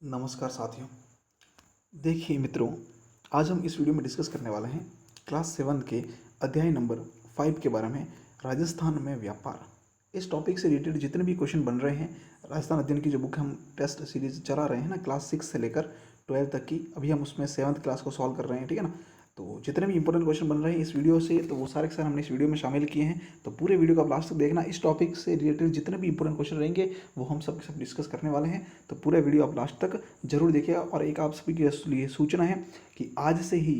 नमस्कार साथियों। देखिए मित्रों, आज हम इस वीडियो में डिस्कस करने वाले हैं क्लास 7 के अध्याय नंबर 5 के बारे में, राजस्थान में व्यापार। इस टॉपिक से रिलेटेड जितने भी क्वेश्चन बन रहे हैं, राजस्थान अध्ययन की जो बुक हम टेस्ट सीरीज चला रहे हैं ना, क्लास 6 से लेकर 12 तक की, अभी हम उसमें 7th क्लास को सॉल्व कर रहे हैं, ठीक है ना। तो जितने भी इंपॉर्टेंट क्वेश्चन बन रहे हैं इस वीडियो से, तो वो सारे के सारे हमने इस वीडियो में शामिल किए हैं। तो पूरे वीडियो को आप लास्ट तक देखना। इस टॉपिक से रिलेटेड जितने भी इंपॉर्टेंट क्वेश्चन रहेंगे वो हम सब के सब डिस्कस करने वाले हैं। तो पूरा वीडियो आप लास्ट तक जरूर देखिएगा। और एक आप सभी के लिए सूचना है कि आज से ही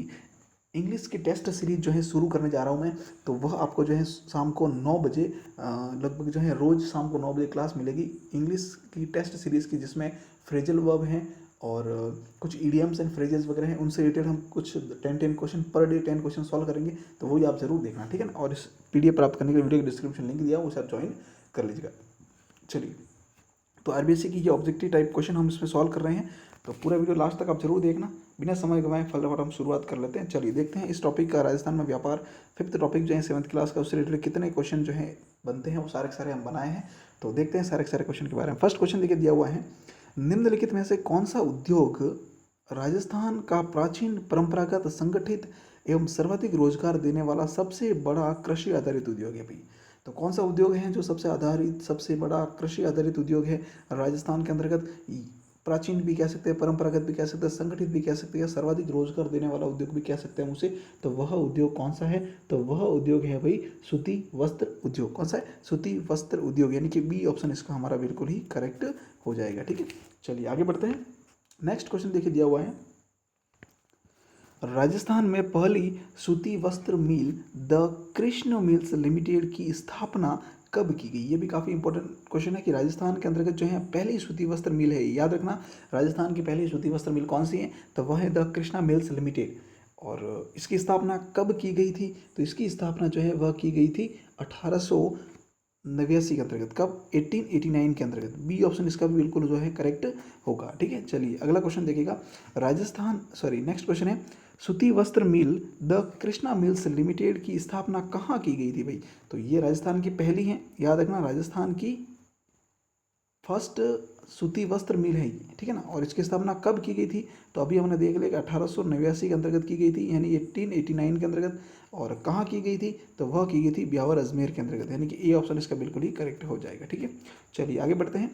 इंग्लिश की टेस्ट सीरीज जो है शुरू करने जा रहा हूँ मैं। तो वह आपको जो है शाम को 9 बजे लगभग जो है रोज़ शाम को 9 बजे क्लास मिलेगी इंग्लिश की टेस्ट सीरीज़ की, जिसमें फ्रेजल वर्ब हैं और कुछ ईडियम्स एंड फ्रेजेस वगैरह हैं। उनसे रिलेटेड हम कुछ 10 question per day 10 question solve करेंगे। तो वही आप जरूर देखना, ठीक है ना। और इस पीडीएफ प्राप्त करने के लिए वीडियो के डिस्क्रिप्शन लिंक दिया, उसे आप ज्वाइन कर लीजिएगा। चलिए, तो आरबीएससी की ये ऑब्जेक्टिव टाइप क्वेश्चन हम इसमें सॉल्व कर रहे हैं। तो पूरा वीडियो लास्ट तक आप जरूर देखना। बिना समय गंवाए फटाफट हम शुरुआत कर लेते हैं। चलिए देखते हैं इस टॉपिक का, राजस्थान में व्यापार 5th टॉपिक जो है 7th क्लास का, उससे रिलेटेड कितने क्वेश्चन जो है बनते हैं, वो सारे के सारे हम बनाए हैं। तो देखते हैं सारे के सारे क्वेश्चन के बारे में। फर्स्ट क्वेश्चन देखिए दिया हुआ है, निम्नलिखित में से कौन सा उद्योग राजस्थान का प्राचीन परंपरागत संगठित एवं सर्वाधिक रोजगार देने वाला सबसे बड़ा कृषि आधारित उद्योग है भाई। तो कौन सा उद्योग है जो सबसे बड़ा कृषि आधारित उद्योग है राजस्थान के अंतर्गत। प्राचीन भी कह सकते हैं, परंपरागत भी कह सकते हैं, संगठित भी कह सकते हैं, सर्वाधिक रोजगार देने वाला उद्योग भी कह सकते हैं उसे। तो वह उद्योग कौन सा है? तो वह उद्योग है भाई सूती वस्त्र उद्योग। कौन सा है? सूती वस्त्र उद्योग, यानी कि बी ऑप्शन इसका हमारा बिल्कुल ही करेक्ट हो जाएगा, ठीक है। चलिए आगे बढ़ते हैं। नेक्स्ट क्वेश्चन देखिए दिया हुआ है, राजस्थान में पहली सूती वस्त्र मिल द कृष्ण मिल्स लिमिटेड की स्थापना कब की गई? ये भी काफ़ी इंपॉर्टेंट क्वेश्चन है कि राजस्थान के अंतर्गत जो है पहली सूती वस्त्र मिल है, याद रखना राजस्थान की पहली सूती वस्त्र मिल कौन सी है? तो वह है द कृष्णा मिल्स लिमिटेड। और इसकी स्थापना कब की गई थी? तो इसकी स्थापना जो है वह की गई थी 1889 के अंतर्गत। कब? 1889 के अंतर्गत। बी ऑप्शन इसका भी बिल्कुल जो है करेक्ट होगा, ठीक है। चलिए अगला क्वेश्चन देखिएगा, नेक्स्ट क्वेश्चन है, सूती वस्त्र मिल द कृष्णा मिल्स लिमिटेड की स्थापना कहाँ की गई थी भाई? तो ये राजस्थान की पहली है, याद रखना राजस्थान की फर्स्ट सूती वस्त्र मिल है ये, ठीक है ना। और इसकी स्थापना कब की गई थी? तो अभी हमने देख लिया कि 1889 के अंतर्गत की गई थी, यानी 1889 के अंतर्गत। और कहाँ की गई थी? तो वह की गई थी ब्यावर अजमेर के अंतर्गत, यानी कि ए ऑप्शन इसका बिल्कुल ही करेक्ट हो जाएगा, ठीक है। चलिए आगे बढ़ते हैं।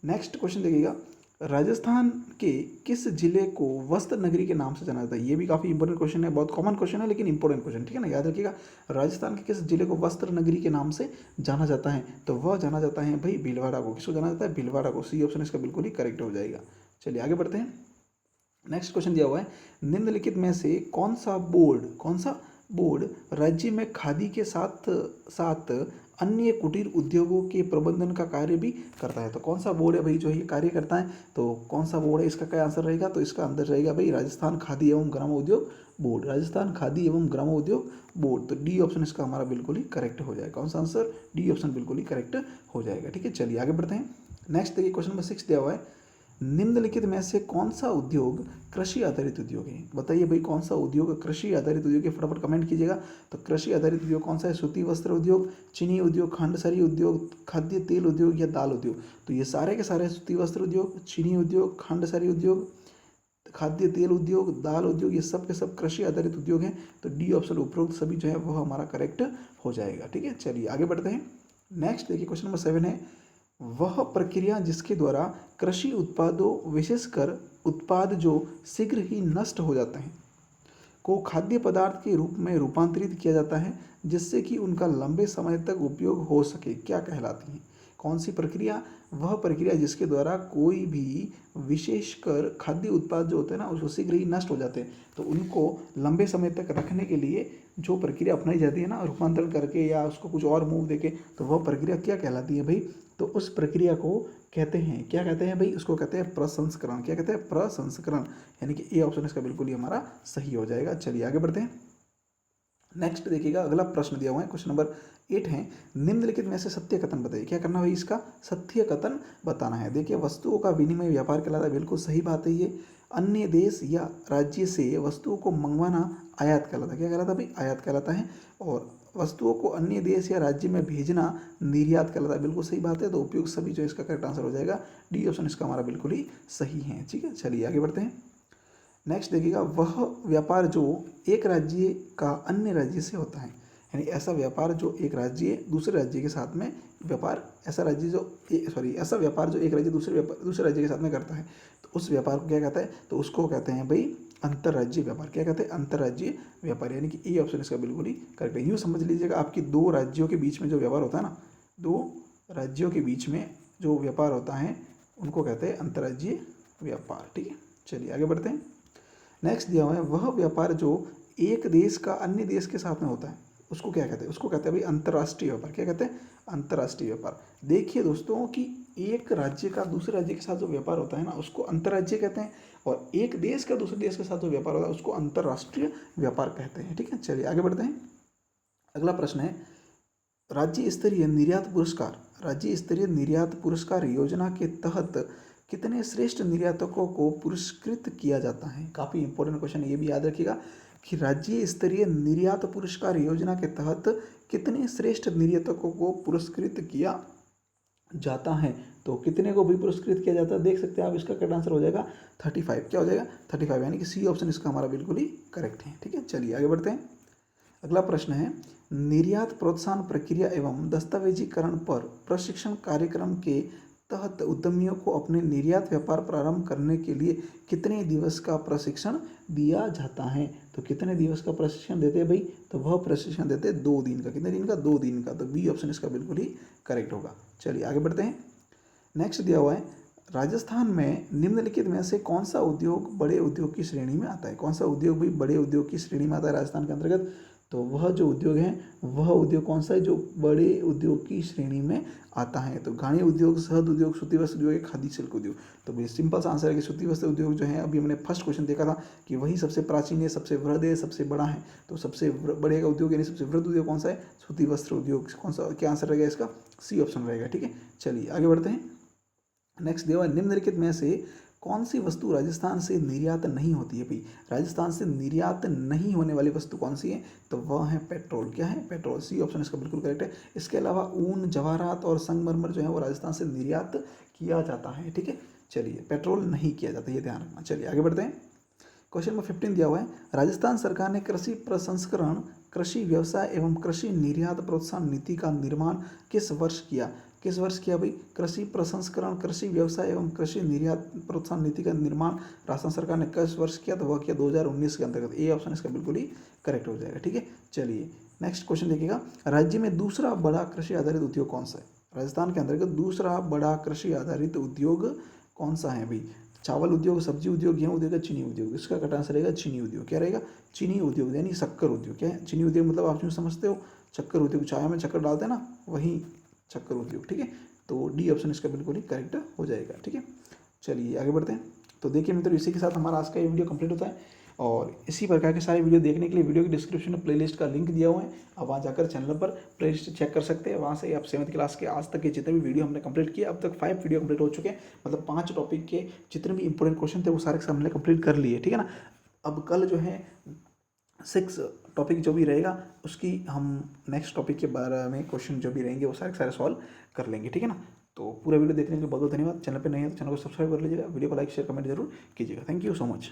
नेक्स्ट क्वेश्चन देखिएगा, राजस्थान के किस जिले को वस्त्र नगरी के नाम से जाना जाता है? ये भी काफ़ी इंपॉर्टेंट क्वेश्चन है, बहुत कॉमन क्वेश्चन है लेकिन इंपॉर्टेंट क्वेश्चन, ठीक है ना। याद रखिएगा, राजस्थान के किस जिले को वस्त्र नगरी के नाम से जाना जाता है? तो वह जाना जाता है भाई भीलवाड़ा को। किसको जाना जाता है? भीलवाड़ा को। सी ऑप्शन इसका बिल्कुल ही करेक्ट हो जाएगा। चलिए आगे बढ़ते हैं। नेक्स्ट क्वेश्चन दिया हुआ है, निम्नलिखित में से कौन सा बोर्ड राज्य में खादी के साथ साथ अन्य कुटीर उद्योगों के प्रबंधन का कार्य भी करता है? तो कौन सा बोर्ड है भाई जो ये कार्य करता है? तो कौन सा बोर्ड है, इसका क्या आंसर रहेगा? तो इसका आंसर रहेगा भाई राजस्थान खादी एवं ग्रामोद्योग बोर्ड। राजस्थान खादी एवं ग्रामोद्योग बोर्ड। तो डी ऑप्शन इसका हमारा बिल्कुल ही करेक्ट हो जाएगा। कौन सा आंसर? डी ऑप्शन बिल्कुल ही करेक्ट हो जाएगा, ठीक है। चलिए आगे बढ़ते हैं। नेक्स्ट देखिए, क्वेश्चन नंबर 6 दिया हुआ है, निम्नलिखित में से कौन सा उद्योग कृषि आधारित उद्योग है? बताइए भाई कौन सा उद्योग कृषि आधारित उद्योग है? फटाफट कमेंट कीजिएगा। तो कृषि आधारित उद्योग कौन सा है? सूती वस्त्र उद्योग, चीनी उद्योग, खांडसारी उद्योग, खाद्य तेल उद्योग या दाल उद्योग? तो ये सारे के सारे सूती वस्त्र उद्योग, चीनी उद्योग, खांडसारी उद्योग, खाद्य तेल उद्योग, दाल उद्योग, ये सब के सब कृषि आधारित उद्योग हैं। तो डी ऑप्शन उपरोक्त सभी जो है वह हमारा करेक्ट हो जाएगा, ठीक है। चलिए आगे बढ़ते हैं। नेक्स्ट देखिए, क्वेश्चन नंबर 7 है, वह प्रक्रिया जिसके द्वारा कृषि उत्पादों विशेषकर उत्पाद जो शीघ्र ही नष्ट हो जाते हैं को खाद्य पदार्थ के रूप में रूपांतरित किया जाता है जिससे कि उनका लंबे समय तक उपयोग हो सके, क्या कहलाती है? कौन सी प्रक्रिया? वह प्रक्रिया जिसके द्वारा कोई भी विशेषकर खाद्य उत्पाद जो होते हैं ना उसको शीघ्र ही नष्ट हो जाते हैं, तो उनको लंबे समय तक रखने के लिए जो प्रक्रिया अपनाई जाती है ना, रूपांतरण करके या उसको कुछ और मूव देके, तो वह प्रक्रिया क्या कहलाती है भाई? तो उस प्रक्रिया को कहते हैं, क्या कहते हैं भाई? उसको कहते हैं प्रसंस्करण। क्या कहते हैं? प्रसंस्करण, यानी कि ए ऑप्शन इसका बिल्कुल ही हमारा सही हो जाएगा। चलिए आगे बढ़ते हैं। नेक्स्ट देखिएगा, अगला प्रश्न दिया हुआ है, क्वेश्चन नंबर 8 है, निम्नलिखित में से सत्य कथन बताइए। क्या करना भाई? इसका सत्य कथन बताना है। देखिए, वस्तुओं का विनिमय व्यापार कहलाता है, बिल्कुल सही बात है ये। अन्य देश या राज्य से वस्तुओं को मंगवाना आयात कहलाता है। क्या कहलाता है भाई? आयात कहलाता है। और वस्तुओं को अन्य देश या राज्य में भेजना निर्यात कहलाता है। बिल्कुल सही बात है, तो उपयुक्त सभी जो इसका करेक्ट आंसर हो जाएगा डी ऑप्शन इसका हमारा बिल्कुल ही सही है। ठीक है, चलिए आगे बढ़ते हैं। नेक्स्ट देखिएगा, वह व्यापार जो एक राज्य का अन्य राज्य से होता है, यानी ऐसा व्यापार जो एक राज्य दूसरे राज्य के साथ में व्यापार, ऐसा राज्य जो ऐसा व्यापार जो एक राज्य दूसरे राज्य के साथ में करता है, तो उस व्यापार को क्या कहता है, तो उसको कहते हैं भाई अंतर्राज्यीय व्यापार। क्या कहते हैं, अंतर्राज्यीय व्यापार, यानी कि ए ऑप्शन इसका बिल्कुल ही करेक्ट है। यूँ समझ लीजिएगा, आपकी दो राज्यों के बीच में जो व्यापार होता है ना, दो राज्यों के बीच में जो व्यापार होता है उनको कहते हैं अंतर्राज्यीय व्यापार। ठीक है, चलिए आगे बढ़ते हैं। नेक्स्ट दिया हुआ है, वह व्यापार जो एक देश का अन्य देश के साथ में होता है उसको क्या कहते हैं, उसको कहते हैं भाई अंतर्राष्ट्रीय व्यापार। क्या कहते हैं, अंतर्राष्ट्रीय व्यापार। देखिए दोस्तों कि एक राज्य का दूसरे राज्य के साथ जो व्यापार होता है ना उसको अंतर्राज्यीय कहते हैं, और एक देश का दूसरे देश के साथ जो व्यापार होता है उसको अंतर्राष्ट्रीय व्यापार कहते हैं। ठीक है, चलिए आगे बढ़ते हैं। अगला प्रश्न है, राज्य स्तरीय निर्यात पुरस्कार, राज्य स्तरीय निर्यात पुरस्कार योजना के तहत कितने श्रेष्ठ निर्यातकों को पुरस्कृत किया जाता है। काफ़ी इंपॉर्टेंट क्वेश्चन है, ये भी याद रखिएगा कि राज्य स्तरीय निर्यात पुरस्कार योजना के तहत कितने श्रेष्ठ निर्यातकों को पुरस्कृत किया जाता है। तो कितने को भी पुरस्कृत किया जाता है, देख सकते हैं आप, इसका करेक्ट आंसर हो जाएगा 35। क्या हो जाएगा, 35, यानी कि सी ऑप्शन इसका हमारा बिल्कुल ही करेक्ट है। ठीक है, चलिए आगे बढ़ते हैं। अगला प्रश्न है, निर्यात प्रोत्साहन प्रक्रिया एवं दस्तावेजीकरण पर प्रशिक्षण कार्यक्रम के तहत उद्यमियों को अपने निर्यात व्यापार प्रारंभ करने के लिए कितने दिवस का प्रशिक्षण दिया जाता है। तो कितने दिवस का प्रशिक्षण देते हैं भाई, तो वह प्रशिक्षण देते हैं 2 दिन का। कितने दिन का, 2 दिन का। तो बी ऑप्शन इसका बिल्कुल ही करेक्ट होगा। चलिए आगे बढ़ते हैं। नेक्स्ट दिया हुआ है, राजस्थान में निम्नलिखित में से कौन सा उद्योग बड़े उद्योग की श्रेणी में आता है। कौन सा उद्योग भी बड़े उद्योग की श्रेणी में आता है राजस्थान के अंतर्गत, तो वह जो उद्योग है वह उद्योग कौन सा है जो बड़े उद्योग की श्रेणी में आता है। तो घाणी उद्योग, शहद उद्योग, सूती वस्त्र उद्योग, खादी शिल्प उद्योग। तो भाई सिंपल सा आंसर है कि सूती वस्त्र उद्योग जो है, अभी हमने फर्स्ट क्वेश्चन देखा था कि वही सबसे प्राचीन है, सबसे वृहद है, सबसे बड़ा है। तो सबसे बड़े का उद्योग यानी सबसे वृहद उद्योग कौन सा है, सूती वस्त्र उद्योग। कौन सा, क्या आंसर रहेगा इसका, सी ऑप्शन रहेगा। ठीक है, चलिए आगे बढ़ते हैं। नेक्स्ट दिया हुआ, निम्नलिखित में से कौन सी वस्तु राजस्थान से निर्यात नहीं होती है। भाई राजस्थान से निर्यात नहीं होने वाली वस्तु कौन सी है, तो वह है पेट्रोल। क्या है, पेट्रोल। सी ऑप्शन इसका बिल्कुल करेक्ट है। इसके अलावा ऊन, जवाहरात और संगमरमर जो है वो राजस्थान से निर्यात किया जाता है। ठीक है, चलिए पेट्रोल नहीं किया जाता, ये ध्यान रखना। चलिए आगे बढ़ते हैं। क्वेश्चन नंबर 15 दिया हुआ है, राजस्थान सरकार ने कृषि प्रसंस्करण, कृषि व्यवसाय एवं कृषि निर्यात प्रोत्साहन नीति का निर्माण किस वर्ष किया। किस वर्ष किया भाई, कृषि प्रसंस्करण, कृषि व्यवसाय एवं कृषि निर्यात प्रोत्साहन नीति का निर्माण राजस्थान सरकार ने किस वर्ष किया, तो वह किया 2019 के अंतर्गत। ए ऑप्शन इसका बिल्कुल ही करेक्ट हो जाएगा। ठीक है, चलिए नेक्स्ट क्वेश्चन देखिएगा, राज्य में दूसरा बड़ा कृषि आधारित उद्योग कौन सा है। राजस्थान के अंतर्गत दूसरा बड़ा कृषि आधारित उद्योग कौन सा है भाई, चावल उद्योग, सब्जी उद्योग, गेहूं उद्योग, चीनी उद्योग। इसका कट आंसर रहेगा चीनी उद्योग। क्या रहेगा, चीनी उद्योग, यानी शक्कर उद्योग। क्या है, चीनी उद्योग मतलब आप जो समझते हो शक्कर उद्योग, चाय में शक्कर डालते हैं ना, वही शक्कर उद्योग। ठीक है, तो डी ऑप्शन इसका बिल्कुल ही करेक्ट हो जाएगा। ठीक है, चलिए आगे बढ़ते हैं। तो देखिए मित्रों, इसी के साथ हमारा आज का ये वीडियो कंप्लीट होता है, और इसी प्रकार के सारे वीडियो देखने के लिए वीडियो की डिस्क्रिप्शन में प्लेलिस्ट का लिंक दिया हुआ है, आप वहाँ जाकर चैनल पर प्लेलिस्ट चेक कर सकते हैं। वहाँ से आप 7th क्लास के आज तक के जितने भी वीडियो हमने कंप्लीट किए, अब तक 5 वीडियो कंप्लीट हो चुके हैं, मतलब 5 टॉपिक के जितने भी इंपॉर्टेंट क्वेश्चन थे वो सारे हमने कंप्लीट कर लिए। ठीक है ना, अब कल जो है 6 टॉपिक जो भी रहेगा उसकी हम नेक्स्ट टॉपिक के बारे में क्वेश्चन जो भी रहेंगे वो सारे सॉल्व कर लेंगे। ठीक है ना, तो पूरा वीडियो देखने के लिए बहुत बहुत धन्यवाद। चैनल पे नहीं है तो चैनल को सब्सक्राइब कर लीजिएगा, वीडियो को लाइक शेयर कमेंट जरूर कीजिएगा। Thank you so much.